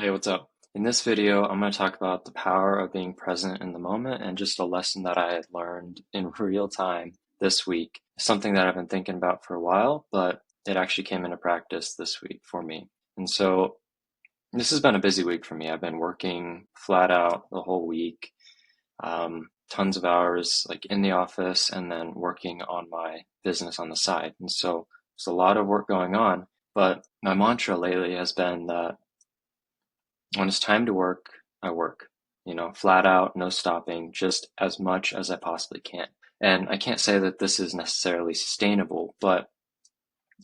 Hey, what's up? In this video, I'm going to talk about the power of being present in the moment and just a lesson that I had learned in real time this week. Something that I've been thinking about for a while, but it actually came into practice this week for me. And so this has been a busy week for me. I've been working flat out the whole week, tons of hours like in the office and then working on my business on the side. And so there's a lot of work going on, but my mantra lately has been that when it's time to work, I work, flat out, no stopping, just as much as I possibly can. And I can't say that this is necessarily sustainable, but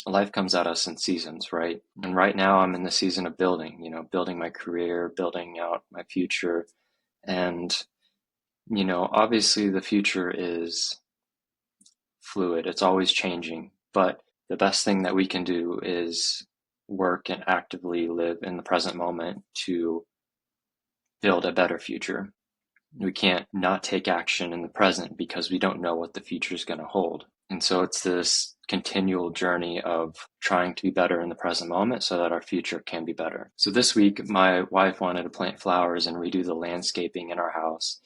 life comes at us in seasons, right? And right now I'm in the season of building, building my career, building out my future. And, obviously the future is fluid, it's always changing, but the best thing that we can do is work and actively live in the present moment to build a better future. We can't not take action in the present because we don't know what the future is going to hold. And so it's this continual journey of trying to be better in the present moment so that our future can be better. So this week, my wife wanted to plant flowers and redo the landscaping in our house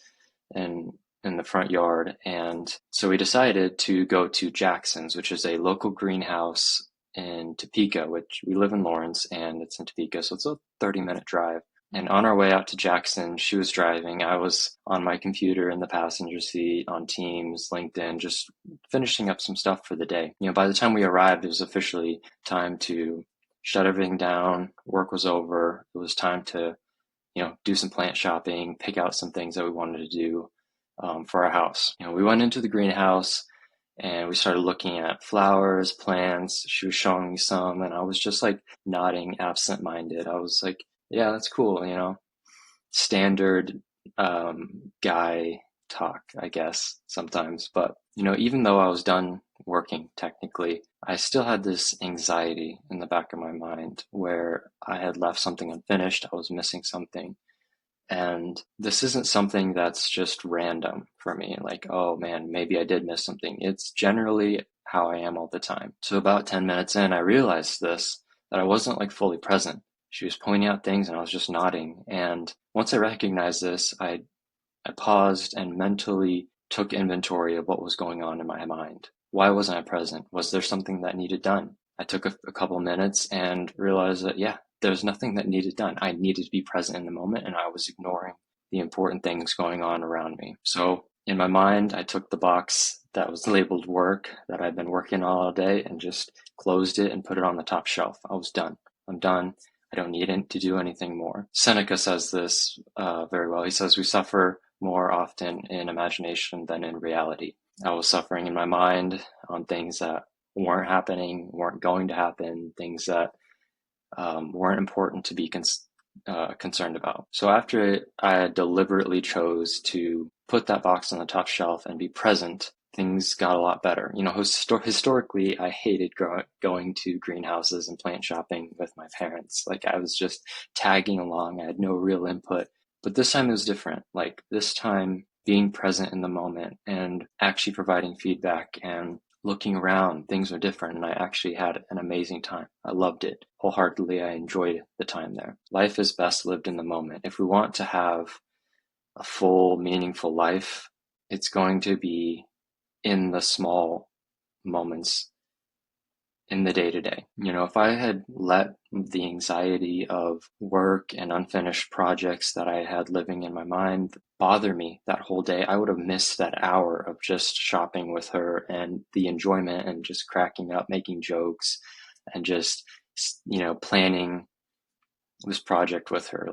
and in the front yard. And so we decided to go to Jackson's, which is a local greenhouse in Topeka, which we live in Lawrence and it's in Topeka. So it's a 30-minute drive. And on our way out to Jackson, she was driving. I was on my computer in the passenger seat on Teams, LinkedIn, just finishing up some stuff for the day. By the time we arrived, it was officially time to shut everything down. Work was over. It was time to, do some plant shopping, pick out some things that we wanted to do for our house. We went into the greenhouse and we started looking at flowers, plants. She was showing me some, and I was just like nodding absent-minded. I was like, yeah, that's cool, standard guy talk, I guess, sometimes. But, even though I was done working technically, I still had this anxiety in the back of my mind where I had left something unfinished, I was missing something. And this isn't something that's just random for me, like, oh man, maybe I did miss something. It's generally how I am all the time. So about 10 minutes in, I realized this, that I wasn't like fully present. She was pointing out things and I was just nodding. And once I recognized this, I paused and mentally took inventory of what was going on in my mind. Why wasn't I present? Was there something that needed done? I took a couple minutes and realized that, yeah, there's nothing that needed done. I needed to be present in the moment and I was ignoring the important things going on around me. So in my mind, I took the box that was labeled work that I'd been working on all day and just closed it and put it on the top shelf. I was done. I'm done. I don't need to do anything more. Seneca says this very well. He says, we suffer more often in imagination than in reality. I was suffering in my mind on things that weren't happening, weren't going to happen, things that weren't important to be concerned about. So after I deliberately chose to put that box on the top shelf and be present, things got a lot better. Historically, I hated going to greenhouses and plant shopping with my parents. Like I was just tagging along. I had no real input. But this time it was different. Like this time, being present in the moment and actually providing feedback and looking around, things were different, and I actually had an amazing time. I loved it wholeheartedly. I enjoyed the time there. Life is best lived in the moment. If we want to have a full, meaningful life, it's going to be in the small moments in the day to day. If I had let the anxiety of work and unfinished projects that I had living in my mind bother me that whole day, I would have missed that hour of just shopping with her and the enjoyment and just cracking up, making jokes and just, planning this project with her.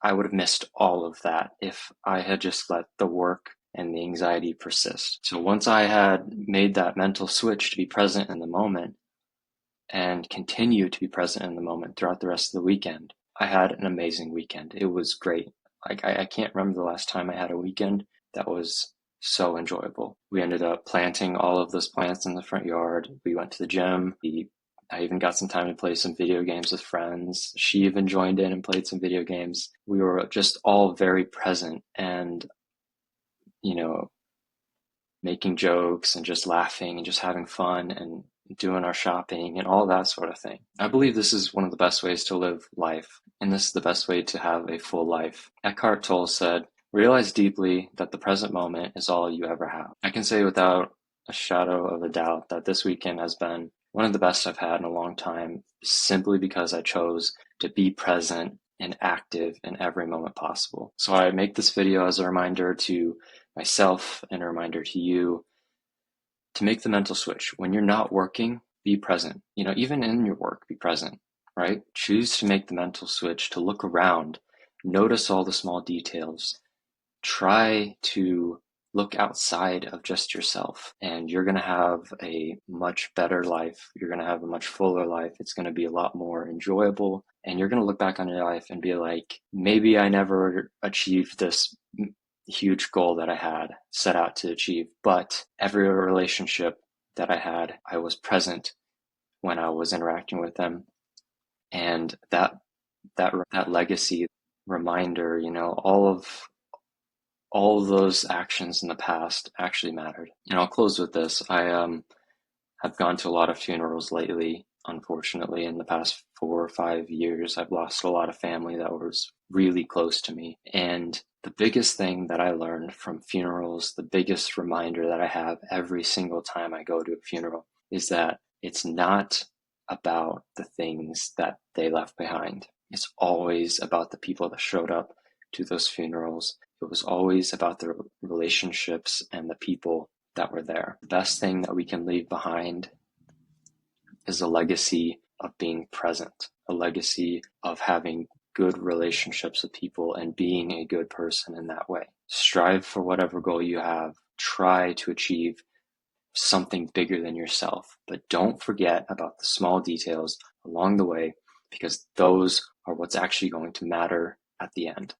I would have missed all of that if I had just let the work and the anxiety persist. So once I had made that mental switch to be present in the moment, and continue to be present in the moment throughout the rest of the weekend, I had an amazing weekend. It was great. I can't remember the last time I had a weekend that was so enjoyable. We ended up planting all of those plants in the front yard. We went to the gym. I even got some time to play some video games with friends. She even joined in and played some video games. We were just all very present and, making jokes and just laughing and just having fun. And doing our shopping and all that sort of thing. I believe this is one of the best ways to live life, and this is the best way to have a full life. Eckhart Tolle said, "Realize deeply that the present moment is all you ever have." I can say without a shadow of a doubt that this weekend has been one of the best I've had in a long time, simply because I chose to be present and active in every moment possible. So I make this video as a reminder to myself and a reminder to you to make the mental switch. When you're not working, be present. Even in your work, be present, right? Choose to make the mental switch, to look around, notice all the small details. Try to look outside of just yourself, and you're going to have a much better life. You're going to have a much fuller life. It's going to be a lot more enjoyable, and you're going to look back on your life and be like, maybe I never achieved this huge goal that I had set out to achieve, but every relationship that I had, I was present when I was interacting with them, and that legacy reminder, all of those actions in the past actually mattered. I'll close with this. I have gone to a lot of funerals lately. Unfortunately, in the past 4 or 5 years, I've lost a lot of family that was really close to me. And the biggest thing that I learned from funerals, the biggest reminder that I have every single time I go to a funeral, is that it's not about the things that they left behind. It's always about the people that showed up to those funerals. It was always about the relationships and the people that were there. The best thing that we can leave behind is a legacy of being present, a legacy of having good relationships with people and being a good person in that way. Strive for whatever goal you have. Try to achieve something bigger than yourself, but don't forget about the small details along the way, because those are what's actually going to matter at the end.